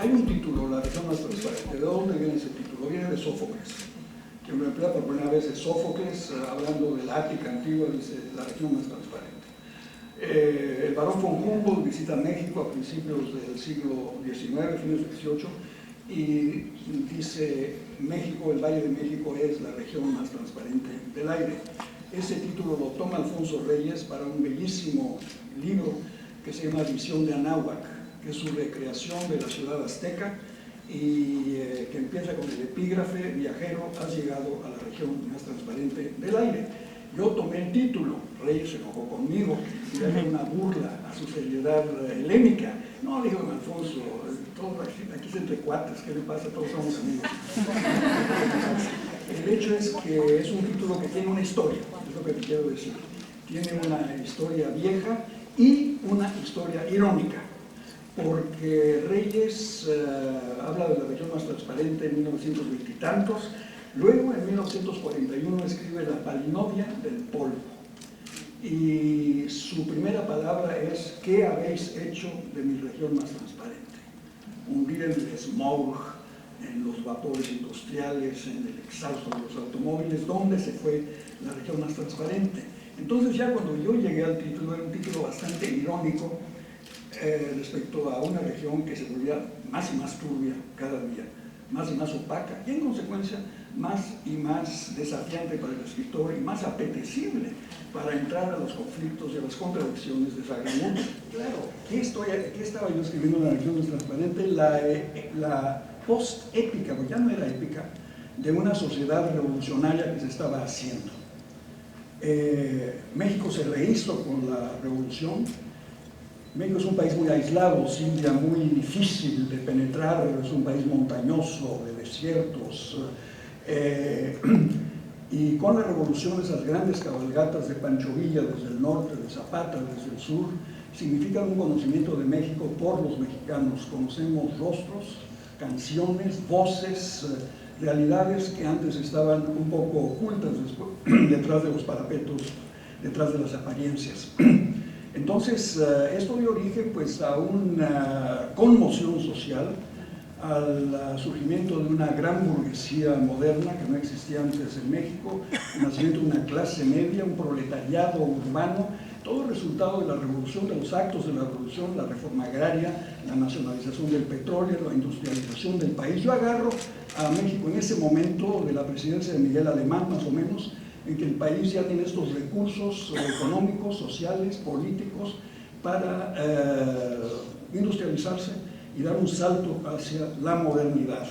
hay un título, La región más transparente. ¿De dónde viene ese título? Viene de Sófocles, que lo emplea por primera vez Sófocles, hablando de la Ática antigua, dice la región más transparente. El barón von Humboldt visita México a principios del siglo XIX, fines del XVIII, y dice: México, el Valle de México es la región más transparente del aire. Ese título lo toma Alfonso Reyes para un bellísimo libro que se llama Visión de Anáhuac, que es su recreación de la ciudad azteca, y que empieza con el epígrafe: viajero, has llegado a la región más transparente del aire. Yo tomé el título, Reyes se enojó conmigo, y le hice una burla a su seriedad helénica. No, dijo don Alfonso, aquí es entre cuates, ¿qué le pasa? Todos somos amigos. El hecho es que es un título que tiene una historia, es lo que te quiero decir. Tiene una historia vieja y una historia irónica, porque Reyes habla de la región más transparente en 1920 y tantos. Luego, en 1941, escribe La Palinodia del polvo. Y su primera palabra es: ¿qué habéis hecho de mi región más transparente? Hundir en el smog, en los vapores industriales, en el exhausto de los automóviles. ¿Dónde se fue la región más transparente? Entonces, ya cuando yo llegué al título, era un título bastante irónico respecto a una región que se volvía más y más turbia cada día, más y más opaca, y en consecuencia más y más desafiante para el escritor y más apetecible para entrar a los conflictos y a las contradicciones de esa gran mundo. Claro, ¿qué estaba yo escribiendo en la región más transparente? La post-épica, porque ya no era épica, de una sociedad revolucionaria que se estaba haciendo. México se rehizo con la revolución. México es un país muy aislado, Silvia, muy difícil de penetrar, es un país montañoso, de desiertos, y con la revolución, esas grandes cabalgatas de Pancho Villa desde el norte, de Zapata desde el sur, significan un conocimiento de México por los mexicanos. Conocemos rostros, canciones, voces, realidades que antes estaban un poco ocultas detrás de los parapetos, detrás de las apariencias. Entonces, esto dio origen pues, a una conmoción social, al surgimiento de una gran burguesía moderna que no existía antes en México, el nacimiento de una clase media, un proletariado urbano, todo resultado de la revolución, de los actos de la revolución, la reforma agraria, la nacionalización del petróleo, la industrialización del país. Yo agarro a México en ese momento de la presidencia de Miguel Alemán, más o menos, en que el país ya tiene estos recursos económicos, sociales, políticos, para industrializarse y dar un salto hacia la modernidad.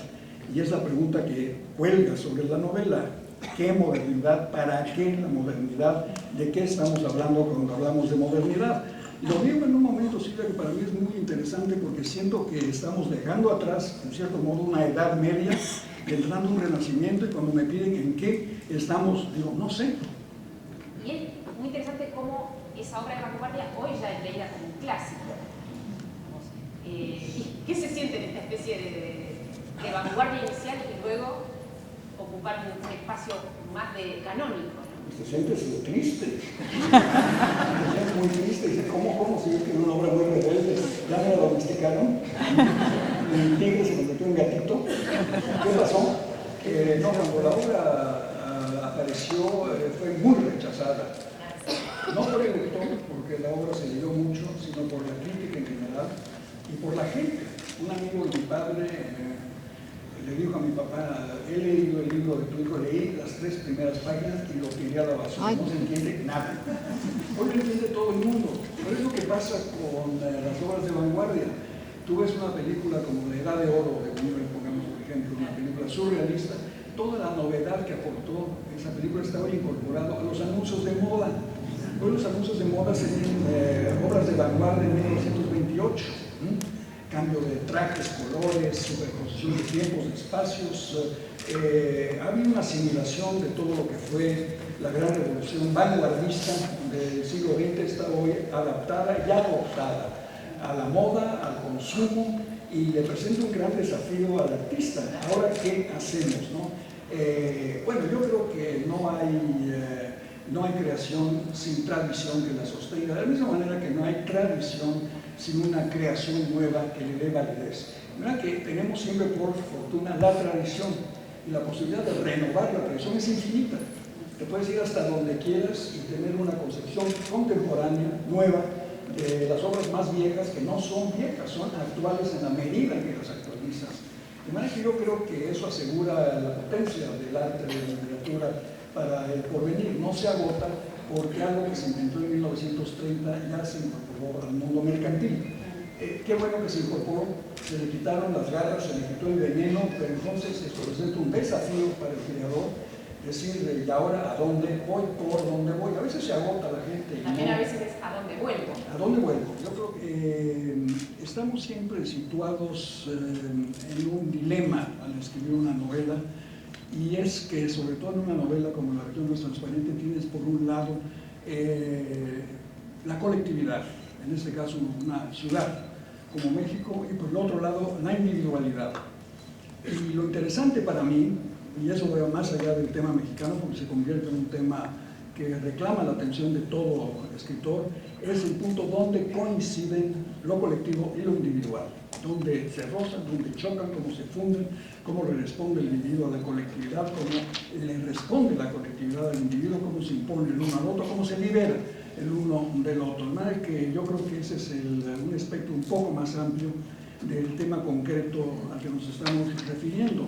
Y es la pregunta que cuelga sobre la novela: ¿qué modernidad? ¿Para qué la modernidad? ¿De qué estamos hablando cuando hablamos de modernidad? Lo digo en un momento, Silvia, que para mí es muy interesante, porque siento que estamos dejando atrás, en cierto modo, una edad media, entrando un renacimiento, y cuando me piden en qué estamos, digo, no sé. Y es muy interesante cómo esa obra de vanguardia hoy ya es leída como un clásico. ¿Qué se siente en esta especie de vanguardia inicial y luego ocupar un espacio más de canónico? Se siente triste. Se siente muy triste. Dice, ¿cómo si yo tiene una obra muy rebelde? ¿Ya me la domesticaron? ¿El tigre se convirtió en gatito? ¿Qué pasó? No, cuando la obra apareció fue muy rechazada. No por el lector, porque la obra se leyó mucho, sino por la crítica en general y por la gente. Un amigo de mi padre le dijo a mi papá: he leído el libro de tu hijo, leí las 3 primeras páginas y lo tiré a la basura. No se entiende nada. Hoy lo entiende todo el mundo. Pero es lo que pasa con las obras de vanguardia. Tú ves una película como La Edad de Oro de Buñuel, pongamos por ejemplo, una película surrealista, toda la novedad que aportó esa película está hoy incorporado a los anuncios de moda. Hoy los anuncios de moda serían obras de vanguardia en 1928. Cambio de trajes, colores, superposición de tiempos, de espacios. Ha habido una asimilación de todo lo que fue la gran revolución vanguardista del siglo XX, está hoy adaptada y adoptada a la moda, al consumo, y le presenta un gran desafío al artista. Ahora, ¿qué hacemos, no? Bueno, yo creo que no hay creación sin tradición que la sostenga, de la misma manera que no hay tradición sin una creación nueva que le dé validez. ¿Verdad que tenemos siempre por fortuna la tradición y la posibilidad de renovar la tradición es infinita? Te puedes ir hasta donde quieras y tener una concepción contemporánea, nueva, de las obras más viejas, que no son viejas, son actuales en la medida en que las actualizas. De manera que yo creo que eso asegura la potencia del arte, de la literatura para el porvenir. No se agota porque algo que se inventó en 1930 ya se incorporó al mundo mercantil. Qué bueno que se incorporó, se le quitaron las garras, se le quitó el veneno, pero entonces esto representa un desafío para el creador, decir, ¿y ahora a dónde voy? ¿Por dónde voy? A veces se agota la gente. También no, a veces es ¿a dónde vuelvo? ¿A dónde vuelvo? Yo creo que estamos siempre situados en un dilema al escribir una novela, y es que sobre todo en una novela como La región no es transparente tienes por un lado la colectividad, en este caso una ciudad como México, y por el otro lado la individualidad. Y lo interesante para mí, y eso va más allá del tema mexicano porque se convierte en un tema que reclama la atención de todo escritor, es el punto donde coinciden lo colectivo y lo individual, donde se rozan, donde chocan, cómo se funden, cómo le responde el individuo a la colectividad, cómo le responde la colectividad al individuo, cómo se impone el uno al otro, cómo se libera el uno del otro. De manera que yo creo que ese es un aspecto un poco más amplio del tema concreto al que nos estamos refiriendo.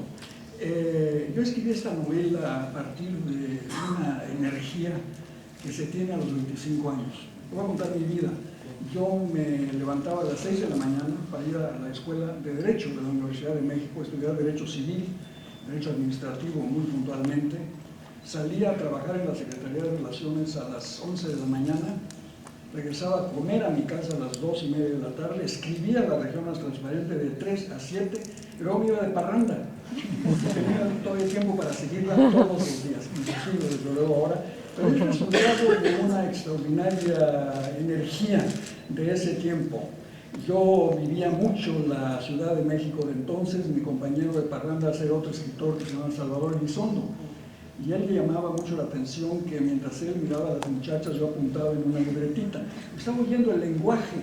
Yo escribí esta novela a partir de una energía que se tiene a los 25 años. Voy a contar mi vida. Yo me levantaba a las 6 de la mañana para ir a la Escuela de Derecho de la Universidad de México, a estudiar Derecho Civil, Derecho Administrativo muy puntualmente. Salía a trabajar en la Secretaría de Relaciones a las 11 de la mañana, regresaba a comer a mi casa a las 2:30 de la tarde, escribía La región más transparente de 3 a 7, y luego me iba de parranda. Tenía todavía tiempo para seguirla todos los días, imposible desde luego ahora, pero es resultado de una extraordinaria energía de ese tiempo. Yo vivía mucho en la Ciudad de México de entonces, mi compañero de parranda era otro escritor que se llama Salvador Elizondo, y a él le llamaba mucho la atención que mientras él miraba a las muchachas yo apuntaba en una libretita. Estaba oyendo el lenguaje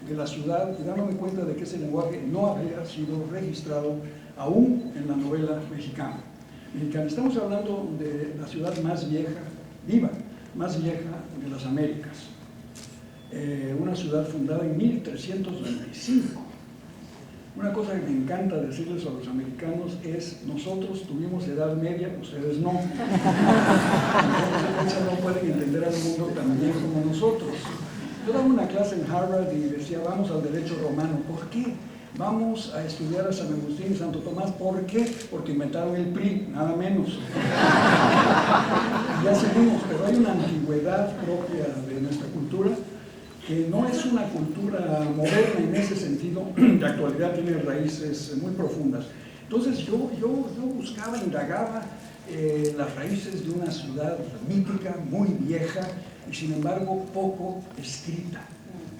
de la ciudad y dándome cuenta de que ese lenguaje no había sido registrado aún en la novela mexicana. Estamos hablando de la ciudad más vieja, viva, más vieja de las Américas. Una ciudad fundada en 1325. Una cosa que me encanta decirles a los americanos es: nosotros tuvimos edad media, ustedes no. Entonces no pueden entender al mundo tan bien como nosotros. Yo daba una clase en Harvard y decía, vamos al derecho romano. ¿Por qué? Vamos a estudiar a San Agustín y Santo Tomás. ¿Por qué? Porque inventaron el PRI, nada menos. Ya seguimos, pero hay una antigüedad propia de nuestra cultura que no es una cultura moderna en ese sentido, de actualidad tiene raíces muy profundas. Entonces yo buscaba, indagaba las raíces de una ciudad mítica, muy vieja, y sin embargo poco escrita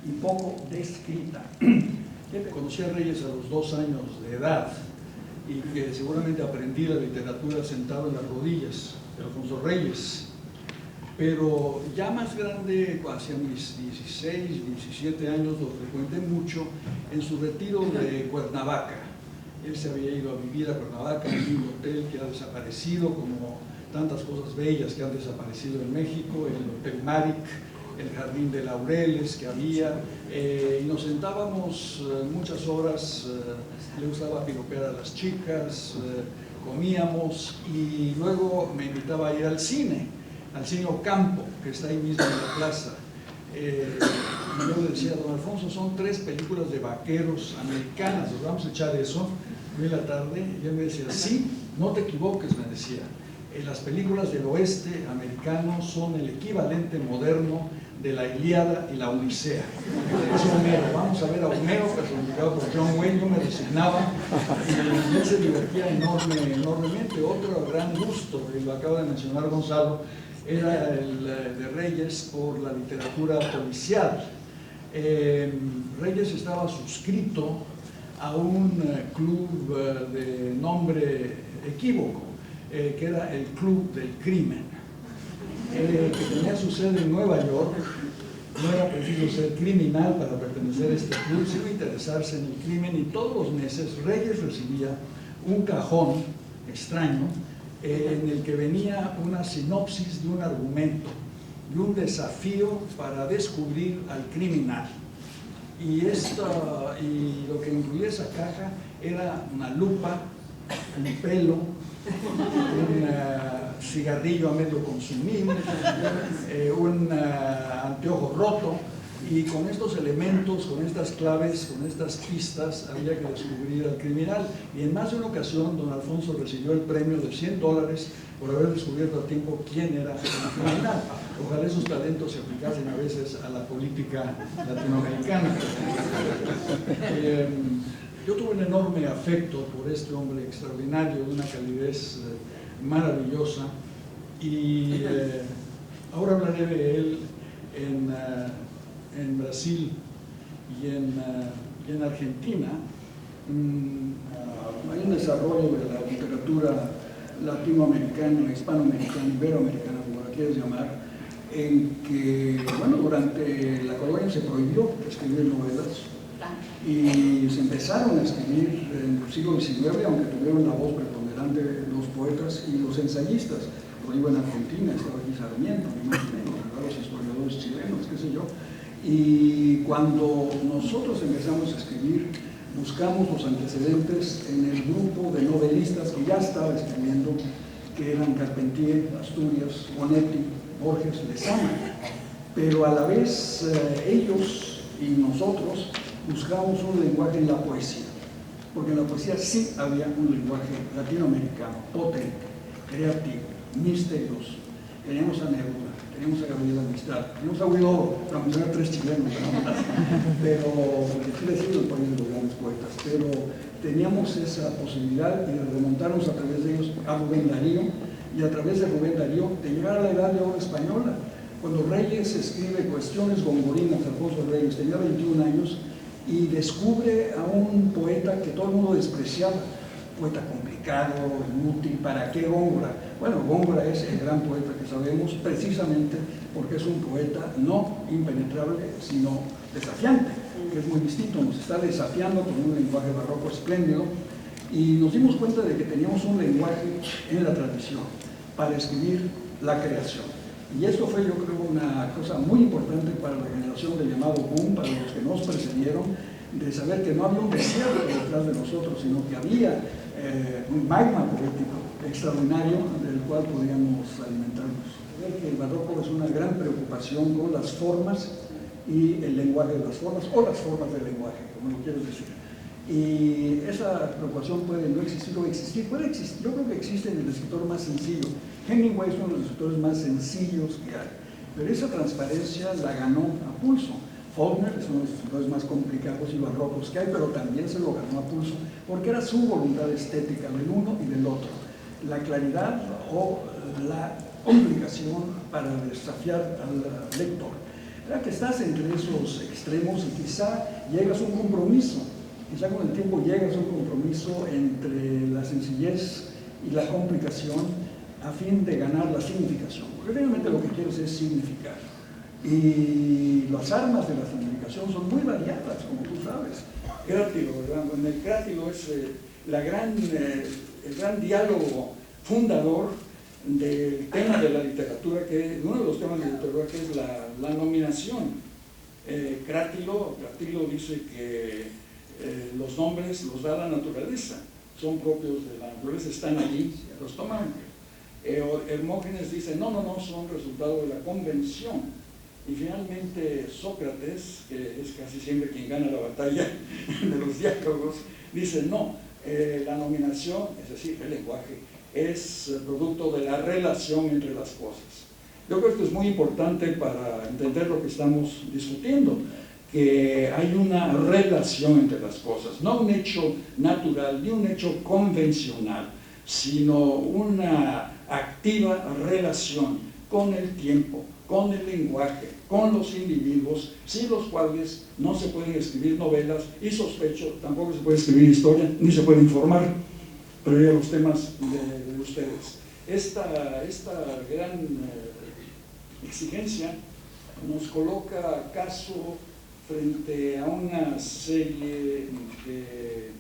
y poco descrita. Conocí a Reyes a los 2 años de edad y que seguramente aprendí la literatura sentado en las rodillas de Alfonso Reyes. Pero ya más grande, hacia mis 16, 17 años, lo frecuenté mucho en su retiro de Cuernavaca. Él se había ido a vivir a Cuernavaca en un hotel que ha desaparecido, como tantas cosas bellas que han desaparecido en México, el Hotel Maric, el Jardín de Laureles que había, y nos sentábamos muchas horas, le gustaba piropear a las chicas, comíamos y luego me invitaba a ir al cine Ocampo, que está ahí mismo en la plaza. Yo le decía, don Alfonso, son 3 películas de vaqueros americanas, nos vamos a echar eso, muy en la tarde, y él me decía, sí, no te equivoques, me decía, las películas del oeste americano son el equivalente moderno de la Ilíada y la Odisea. Es Homero, vamos a ver a Homero personificado por John Wayne. Yo me resignaba y él se divertía enormemente. Otro gran gusto, y lo acaba de mencionar Gonzalo, era el de Reyes por la literatura policial. Reyes estaba suscrito a un club de nombre equívoco, que era el Club del Crimen, que tenía su sede en Nueva York No era preciso ser criminal para pertenecer a este club, sino interesarse en el crimen, y todos los meses Reyes recibía un cajón extraño en el que venía una sinopsis de un argumento, de un desafío para descubrir al criminal. Y lo que incluía esa caja era una lupa, un pelo, un cigarrillo a medio consumir, un anteojo roto, y con estos elementos, con estas claves, con estas pistas, había que descubrir al criminal. Y en más de una ocasión, don Alfonso recibió el premio de $100 por haber descubierto a tiempo quién era el criminal. Ojalá esos talentos se aplicasen a veces a la política latinoamericana. Yo tuve un enorme afecto por este hombre extraordinario, de una calidez maravillosa, y ahora hablaré de él en Brasil y en Argentina. Hay un desarrollo de la literatura latinoamericana, hispanoamericana, iberoamericana, como la quieras llamar, en que, bueno, durante la colonia se prohibió escribir novelas y se empezaron a escribir en el siglo XIX, aunque tuvieron la voz preponderante los poetas y los ensayistas. Por ejemplo, en Argentina estaba aquí Sarmiento, ni más ni menos, los historiadores chilenos, qué sé yo. Y cuando nosotros empezamos a escribir, buscamos los antecedentes en el grupo de novelistas que ya estaba escribiendo, que eran Carpentier, Asturias, Bonetti, Borges, Lezama. Pero a la vez ellos y nosotros buscamos un lenguaje en la poesía, porque en la poesía sí había un lenguaje latinoamericano, potente, creativo, misterioso. Teníamos a Neruda, teníamos a Gabriela Mistral, teníamos a Huidobro, para mencionar 3 chilenos, pero porque Chile ha sido el país de los grandes poetas, pero teníamos esa posibilidad de remontarnos a través de ellos a Rubén Darío, y a través de Rubén Darío de llegar a la edad de oro española. Cuando Reyes escribe Cuestiones Gongorinas, Alfonso Reyes tenía 21 años, y descubre a un poeta que todo el mundo despreciaba, poeta complicado, inútil. ¿Para qué Góngora? Bueno, Góngora es el gran poeta que sabemos, precisamente porque es un poeta no impenetrable, sino desafiante, que es muy distinto. Nos está desafiando con un lenguaje barroco espléndido, y nos dimos cuenta de que teníamos un lenguaje en la tradición para escribir la creación. Y esto fue, yo creo, una cosa muy importante para la generación del llamado boom, para los que nos precedieron, de saber que no había un desierto detrás de nosotros, sino que había un magma poético extraordinario del cual podíamos alimentarnos. Ver que el barroco es una gran preocupación con las formas y el lenguaje de las formas, o las formas del lenguaje, como lo quieres decir. Y esa preocupación puede no existir o existir, puede existir. Yo creo que existe en el escritor más sencillo. Hemingway es uno de los escritores más sencillos que hay, pero esa transparencia la ganó a pulso. Faulkner es uno de los escritores más complicados y barrocos que hay, pero también se lo ganó a pulso, porque era su voluntad estética del uno y del otro, la claridad o la complicación para desafiar al lector. Era que estás entre esos extremos y quizá llegas a un compromiso. Quizá con el tiempo llegas a un compromiso entre la sencillez y la complicación a fin de ganar la significación. Porque realmente lo que quieres es significar. Y las armas de la significación son muy variadas, como tú sabes. Crátilo, ¿verdad? Bueno, el crátilo es el gran diálogo fundador del tema de la literatura, uno de los temas de la literatura, que es la nominación. Crátilo dice que los nombres los da la naturaleza, son propios de la naturaleza, están allí, los toman. Hermógenes dice, no, son resultado de la convención. Y finalmente Sócrates, que es casi siempre quien gana la batalla de los diálogos, dice, no, la nominación, es decir, el lenguaje, es producto de la relación entre las cosas. Yo creo que esto es muy importante para entender lo que estamos discutiendo, que hay una relación entre las cosas, no un hecho natural ni un hecho convencional, sino una activa relación con el tiempo, con el lenguaje, con los individuos, sin los cuales no se pueden escribir novelas, y sospecho, tampoco se puede escribir historia, ni se puede informar, pero ya los temas de ustedes. Esta gran exigencia nos coloca acaso frente a una serie de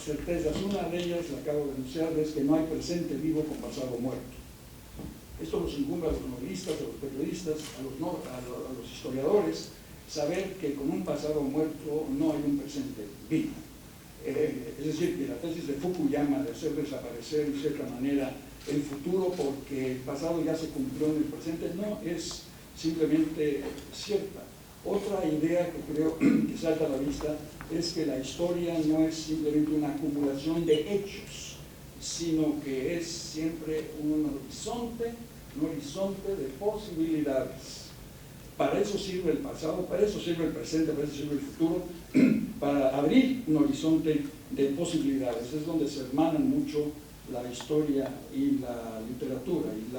certezas. Una de ellas, la acabo de anunciar, es que no hay presente vivo con pasado muerto. Esto nos incumbe a los novelistas, a los periodistas, a los historiadores, saber que con un pasado muerto no hay un presente vivo. Es decir, que la tesis de Fukuyama de hacer desaparecer de cierta manera el futuro porque el pasado ya se cumplió en el presente no es simplemente cierta. Otra idea que creo que salta a la vista es que la historia no es simplemente una acumulación de hechos, sino que es siempre un horizonte de posibilidades. Para eso sirve el pasado, para eso sirve el presente, para eso sirve el futuro, para abrir un horizonte de posibilidades. Es donde se hermanan mucho la historia y la literatura y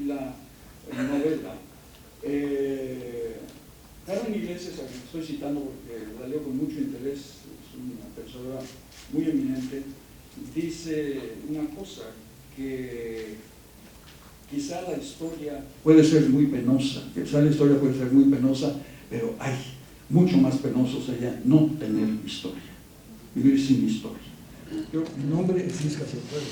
la novela. Carmen Iglesias, a quien estoy citando porque la leo con mucho interés, es una persona muy eminente, dice una cosa, que quizá la historia puede ser muy penosa, pero hay mucho más penoso sería no tener historia, vivir sin historia. Mi nombre es Isca Cienfuegos.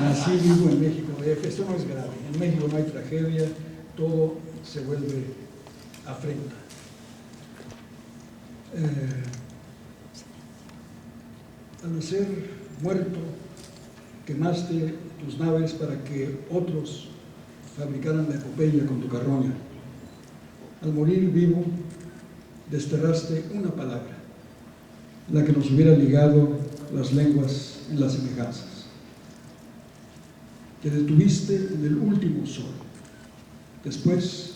Nací vivo en México. Esto no es grave. En México no hay tragedia, todo se vuelve afrenta. Al ser muerto, quemaste tus naves para que otros fabricaran la epopeya con tu carroña. Al morir vivo, desterraste una palabra, la que nos hubiera ligado las lenguas en las semejanzas. Te detuviste en el último sol. Después,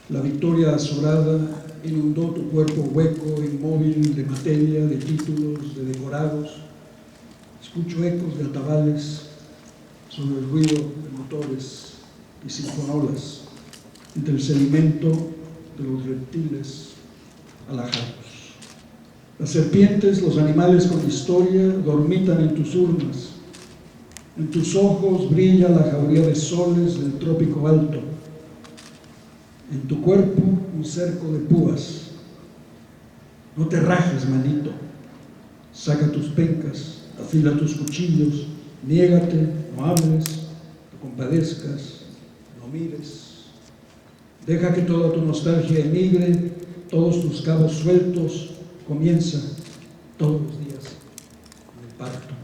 la victoria azorada inundó tu cuerpo hueco, inmóvil, de materia, de títulos, de decorados. Escucho ecos de atabales sobre el ruido de motores y sinfonolas entre el sedimento de los reptiles alajados. Las serpientes, los animales con historia, dormitan en tus urnas. En tus ojos brilla la jauría de soles del trópico alto. En tu cuerpo un cerco de púas. No te rajes, manito. Saca tus pencas, afila tus cuchillos, niégate, no hables, te compadezcas, no mires. Deja que toda tu nostalgia emigre, todos tus cabos sueltos. Comienza todos los días en el parto.